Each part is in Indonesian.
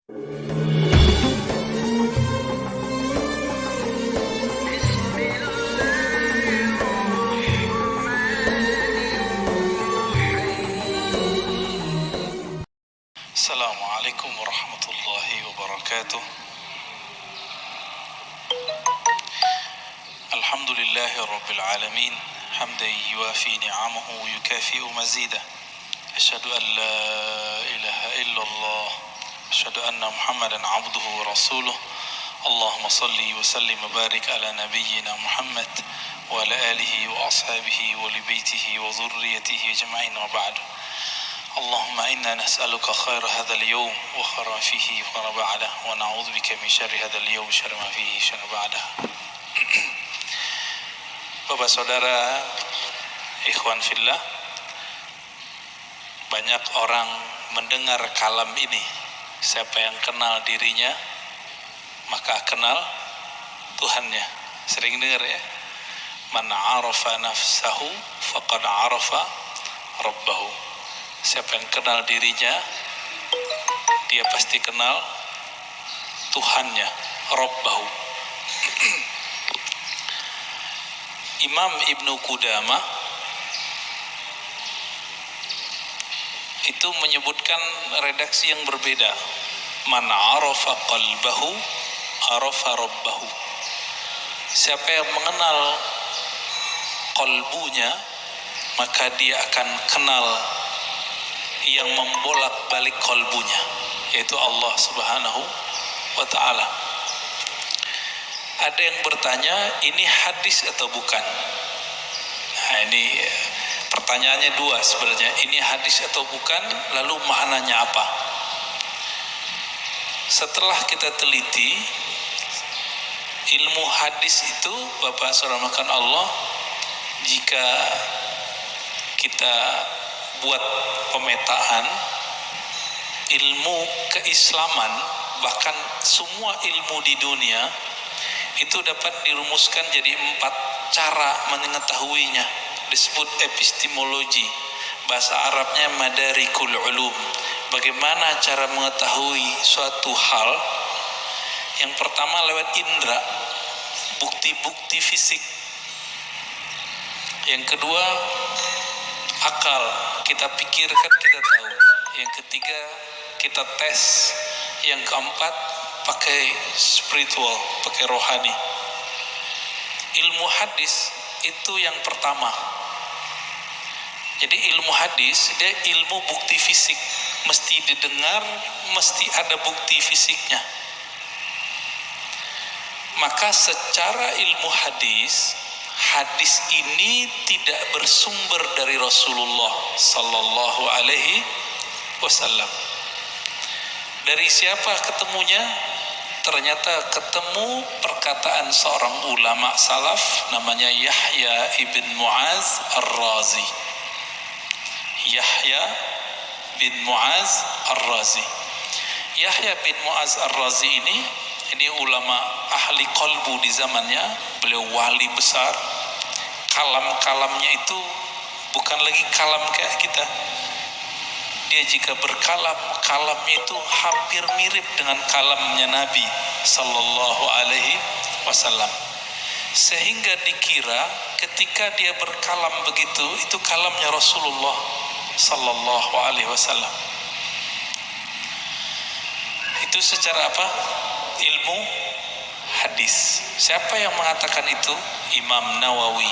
Assalamualaikum warahmatullahi wabarakatuh. Alhamdulillahi rabbil alamin, hamdan yuwafi ni'amahu wa yukafi'u mazidah. Asyhadu an la ilaha illallah, asyhadu anna Muhammadan abduhu wa rasuluh. Allahumma salli wa sallim wa barik ala nabiyyina Muhammad wa ala alihi wa ashabihi wa li baitihi wa dhurriyyatihi ajma'in, wa ba'du. Allahumma inna nas'aluka khaira hadzal yawm wa khaira ma fihi wa khaira ba'dah, wa na'udzu bika min syarri hadzal yawm wa syarri ma fihi wa syarri ba'dah. Bapak saudara, ikhwan fillah, banyak orang mendengar kalam ini. Siapa yang kenal dirinya, maka kenal Tuhannya. Sering dengar ya? Man 'arafa nafsahu faqad 'arafa rabbahu. Siapa yang kenal dirinya, dia pasti kenal Tuhannya, Rabbahu. Imam Ibnu Qudamah itu menyebutkan redaksi yang berbeda. Man 'arafa qalbahu, 'arafa rabbahu. Siapa yang mengenal qalbunya, maka dia akan kenal yang membolak-balik kalbunya, yaitu Allah Subhanahu wa ta'ala. Ada yang bertanya, ini hadis atau bukan? Nah, ini pertanyaannya dua sebenarnya. Ini hadis atau bukan, lalu maknanya apa? Setelah kita teliti, ilmu hadis itu, Bapak saudara makan Allah, jika kita buat pemetaan ilmu keislaman, bahkan semua ilmu di dunia itu dapat dirumuskan jadi 4 cara mengetahuinya. Disebut epistemologi, bahasa Arabnya madarikul ulum. Bagaimana cara mengetahui suatu hal? Yang pertama lewat indera, bukti-bukti fisik. Yang kedua akal, kita pikirkan, kita tahu. Yang ketiga kita tes. Yang keempat pakai spiritual, pakai rohani. Ilmu hadis itu yang pertama. Jadi ilmu hadis dia ilmu bukti fisik, mesti didengar, mesti ada bukti fisiknya. Maka secara ilmu hadis, hadis ini tidak bersumber dari Rasulullah sallallahu alaihi wasallam. Dari siapa ketemunya? Ternyata ketemu perkataan seorang ulama salaf namanya Yahya ibn Mu'az ar-Razi. Yahya bin Mu'az ar-Razi. Yahya bin Mu'az ar-Razi ini ulama ahli qalbu di zamannya. Beliau wali besar. Kalam-kalamnya itu bukan lagi kalam kayak kita. Dia jika berkalam, kalamnya itu hampir mirip dengan kalamnya Nabi sallallahu alaihi wasallam. Sehingga dikira ketika dia berkalam begitu, itu kalamnya Rasulullah sallallahu alaihi wasallam. Itu secara apa? Ilmu hadis. Siapa yang mengatakan itu? Imam Nawawi.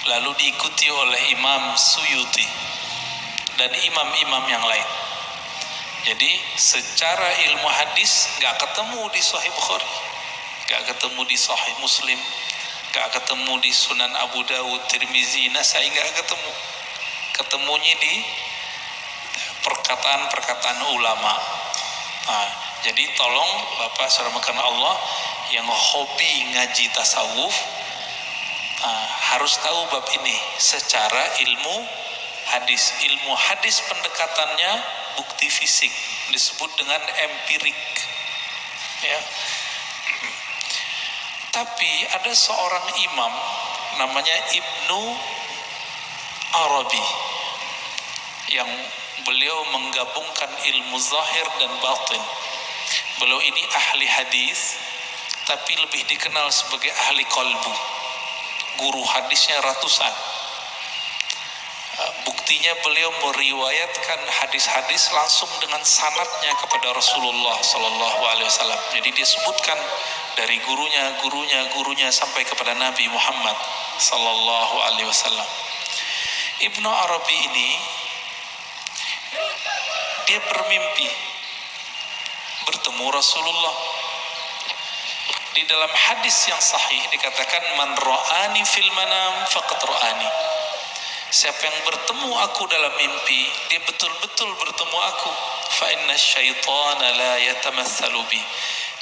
Lalu diikuti oleh Imam Suyuti dan imam-imam yang lain. Jadi secara ilmu hadis gak ketemu di Sahih Bukhari, gak ketemu di Sahih Muslim, gak ketemu di Sunan Abu Dawud, Tirmizi, Nasai, gak ketemu. Ketemunya di perkataan-perkataan ulama. Nah, jadi tolong Bapak saudara makan Allah yang hobi ngaji tasawuf, harus tahu bab ini secara ilmu hadis. Ilmu hadis pendekatannya bukti fisik, disebut dengan empirik, ya. Tapi ada seorang imam namanya Ibnu Arabi yang Beliau menggabungkan ilmu zahir dan batin. Beliau ini ahli hadis, tapi lebih dikenal sebagai ahli qalbu. Guru hadisnya ratusan. Buktinya beliau meriwayatkan hadis-hadis langsung dengan sanadnya kepada Rasulullah Sallallahu Alaihi Wasallam. Jadi dia sebutkan dari gurunya sampai kepada Nabi Muhammad Sallallahu Alaihi Wasallam. Ibnu Arabi ini dia bermimpi bertemu Rasulullah. Di dalam hadis yang sahih dikatakan, man ra'ani fil manam faqad ra'ani. Siapa yang bertemu aku dalam mimpi, dia betul-betul bertemu aku. Fa inna syaitana la yatamatsalu bi.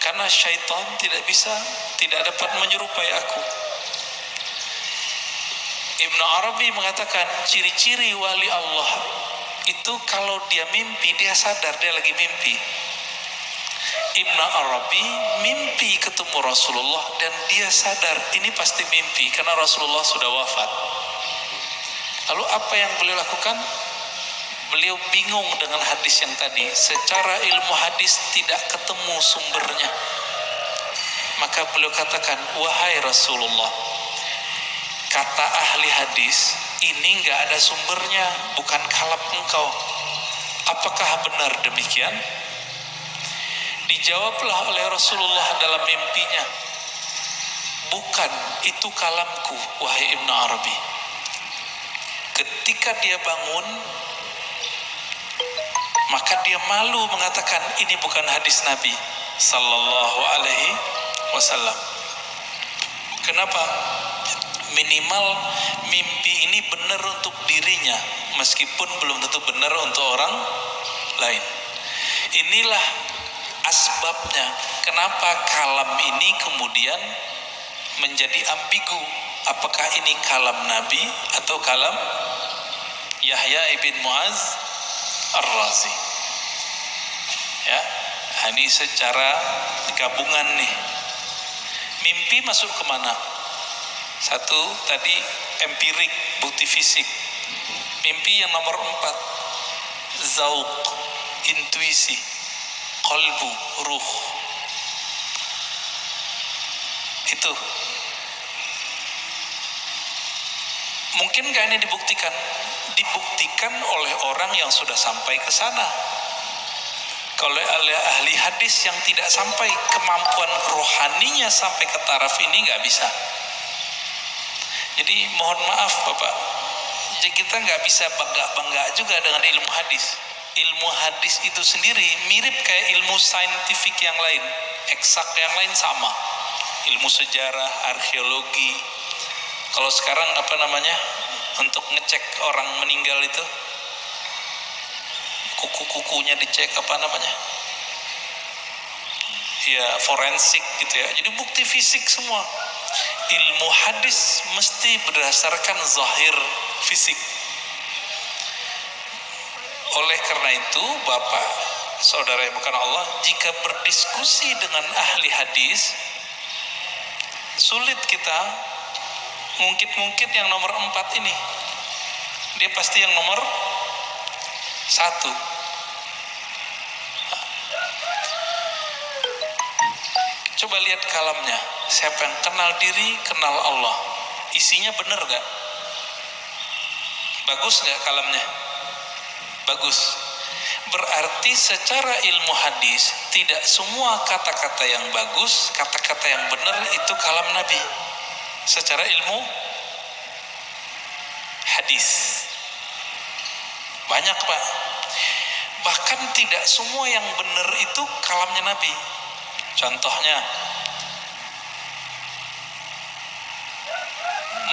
Karena syaitan tidak dapat menyerupai aku. Ibnu Arabi mengatakan ciri-ciri wali Allah itu kalau dia mimpi, dia sadar dia lagi mimpi. Ibnu Arabi mimpi ketemu Rasulullah dan dia sadar ini pasti mimpi karena Rasulullah sudah wafat. Lalu apa yang beliau lakukan? Beliau bingung dengan hadis yang tadi. Secara ilmu hadis tidak ketemu sumbernya. Maka beliau katakan, wahai Rasulullah, kata ahli hadis ini nggak ada sumbernya, bukan kalam engkau. Apakah benar demikian? Dijawablah oleh Rasulullah dalam mimpinya, bukan, itu kalamku wahai Ibnu Arabi. Ketika dia bangun, maka dia malu mengatakan ini bukan hadis Nabi Sallallahu Alaihi Wasallam. Kenapa? Minimal mimpi ini benar untuk dirinya, meskipun belum tentu benar untuk orang lain. Inilah asbabnya kenapa kalam ini kemudian menjadi ambigu. Apakah ini kalam Nabi atau kalam Yahya ibn Muaz Ar-Razi? Ya, ini secara gabungan nih. Mimpi masuk kemana? Satu tadi empirik, bukti fisik. Mimpi yang nomor 4, zauq, intuisi, qalbu, ruh. Itu mungkin gak ini dibuktikan? Dibuktikan oleh orang yang sudah sampai ke sana. Kalau oleh ahli hadis yang tidak sampai, kemampuan rohaninya sampai ke taraf ini gak bisa. Jadi mohon maaf Bapak, jadi kita gak bisa bangga juga dengan ilmu hadis. Ilmu hadis itu sendiri mirip kayak ilmu saintifik yang lain, eksak yang lain sama. Ilmu sejarah, arkeologi. Kalau sekarang untuk ngecek orang meninggal itu, kuku-kukunya dicek ya forensik gitu ya. Jadi bukti fisik semua. Ilmu hadis mesti berdasarkan zahir fisik. Oleh karena itu Bapak, saudara yang bukan Allah, jika berdiskusi dengan ahli hadis, sulit kita ngungkit yang nomor 4 ini. Dia pasti yang nomor 1. Coba lihat kalamnya. Siapa yang kenal diri, kenal Allah. Isinya benar gak? Bagus gak kalamnya? Bagus. Berarti secara ilmu hadis, tidak semua kata-kata yang bagus, kata-kata yang benar itu kalam Nabi. Secara ilmu hadis banyak Pak. Bahkan tidak semua yang benar itu kalamnya Nabi. Contohnya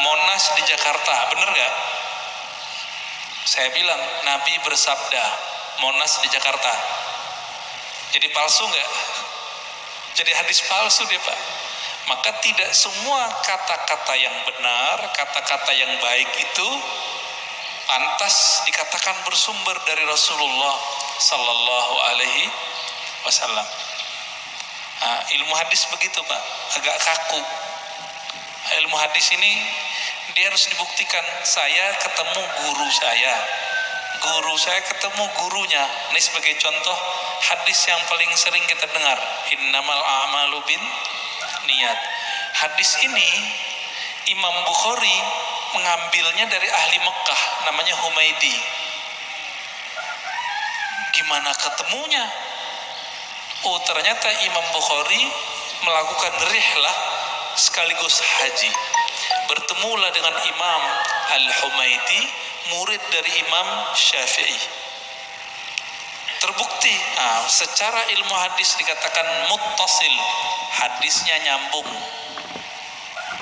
Monas di Jakarta, benar gak? Saya bilang Nabi bersabda Monas di Jakarta. Jadi palsu gak? Jadi hadis palsu dia Pak. Maka tidak semua kata-kata yang benar, kata-kata yang baik itu pantas dikatakan bersumber dari Rasulullah Sallallahu Alaihi Wasallam. Nah, ilmu hadis begitu Pak, agak kaku. Ilmu hadis ini dia harus dibuktikan. Saya ketemu guru saya, guru saya ketemu gurunya. Ini sebagai contoh hadis yang paling sering kita dengar, innamal a'malu bin niat. Hadis ini Imam Bukhari mengambilnya dari ahli Mekah, namanya Humaidi. Gimana ketemunya? Oh, ternyata Imam Bukhari melakukan rihlah sekaligus haji. Bertemulah dengan Imam Al-Humaidi, murid dari Imam Syafi'i. Terbukti, secara ilmu hadis dikatakan muttasil, hadisnya nyambung.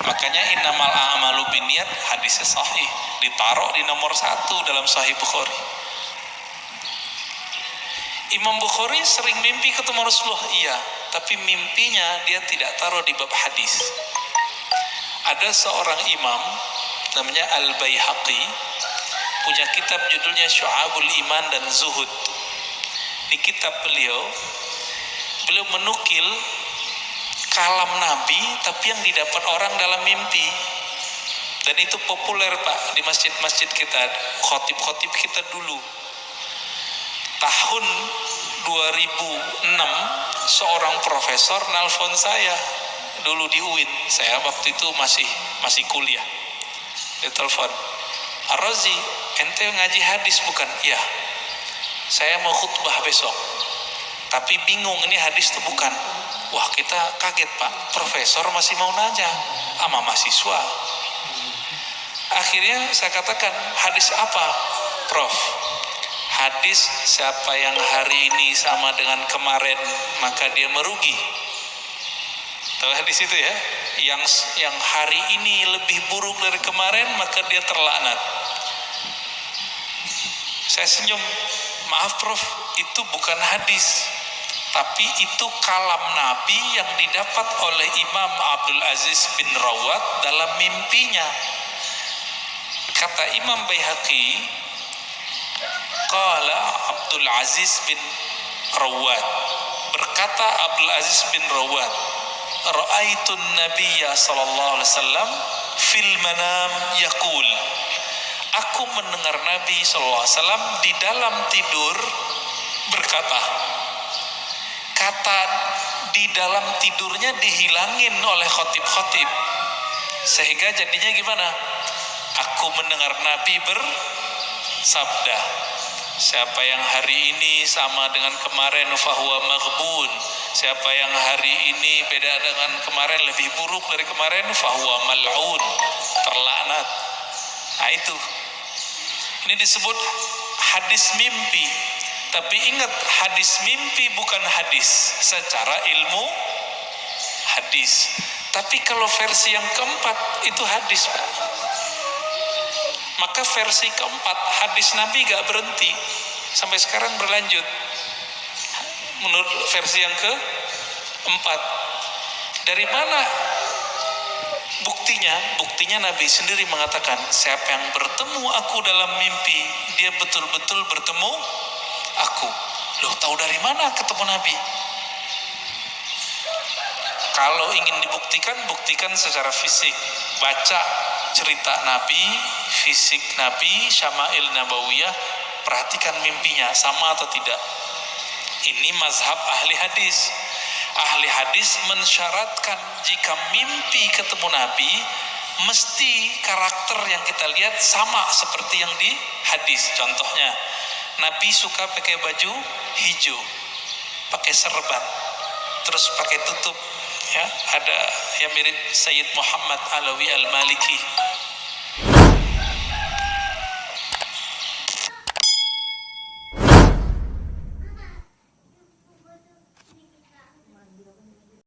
Makanya innamal a'malu binniyat hadisnya sahih, ditaruh di nomor 1 dalam Sahih Bukhari. Imam Bukhari sering mimpi ketemu Rasulullah, iya, tapi mimpinya dia tidak taruh di bab hadis. Ada seorang imam namanya Al-Baihaqi, punya kitab judulnya Syu'abul Iman dan Zuhud. Di kitab beliau menukil kalam Nabi tapi yang didapat orang dalam mimpi. Dan itu populer Pak di masjid-masjid kita, khotib-khotib kita dulu. Tahun 2006 seorang profesor nelfon saya dulu di UIN. Saya waktu itu masih kuliah. Dia telepon, "Ar-Razi, ente ngaji hadis bukan?" "Iya. Saya mau khutbah besok. Tapi bingung ini hadis atau bukan." Wah, kita kaget Pak, profesor masih mau nanya sama mahasiswa. Akhirnya saya katakan, "Hadis apa, Prof?" "Hadis siapa yang hari ini sama dengan kemarin maka dia merugi." Tahu hadis itu ya? Yang hari ini lebih buruk dari kemarin maka dia terlaknat. Saya senyum, "Maaf Prof, itu bukan hadis, tapi itu kalam Nabi yang didapat oleh Imam Abdul Aziz bin Rawat dalam mimpinya." Kata Imam Baihaqi, qala Abdul Aziz bin Rawat, berkata Abdul Aziz bin Rawat, "Ra'aitun Nabiyya sallallahu alaihi wasallam fil manam yaqul." Aku mendengar Nabi sallallahu alaihi wasallam di dalam tidur berkata. Kata di dalam tidurnya dihilangin oleh khotib-khotib. Sehingga jadinya gimana? Aku mendengar Nabi bersabda, siapa yang hari ini sama dengan kemarin fahuwa maghbun. Siapa yang hari ini beda dengan kemarin, lebih buruk dari kemarin, fahuwa mal'un, terlaknat. Nah itu. Ini disebut hadis mimpi. Tapi ingat, hadis mimpi bukan hadis secara ilmu hadis. Tapi kalau versi yang keempat itu hadis Pak. Maka versi keempat hadis Nabi gak berhenti sampai sekarang berlanjut. Menurut versi yang keempat, dari mana buktinya? Buktinya Nabi sendiri mengatakan, siapa yang bertemu aku dalam mimpi, dia betul-betul bertemu aku. Loh, tahu dari mana ketemu Nabi? Kalau ingin dibuktikan, buktikan secara fisik. Baca cerita Nabi, fisik Nabi, Syama'il Nabawiyah, perhatikan mimpinya sama atau tidak. Ini mazhab ahli hadis. Ahli hadis mensyaratkan jika mimpi ketemu Nabi, mesti karakter yang kita lihat sama seperti yang di hadis. Contohnya, Nabi suka pakai baju hijau, pakai serban, terus pakai tutup, ya, ada yang mirip Sayyid Muhammad Alawi Al-Maliki,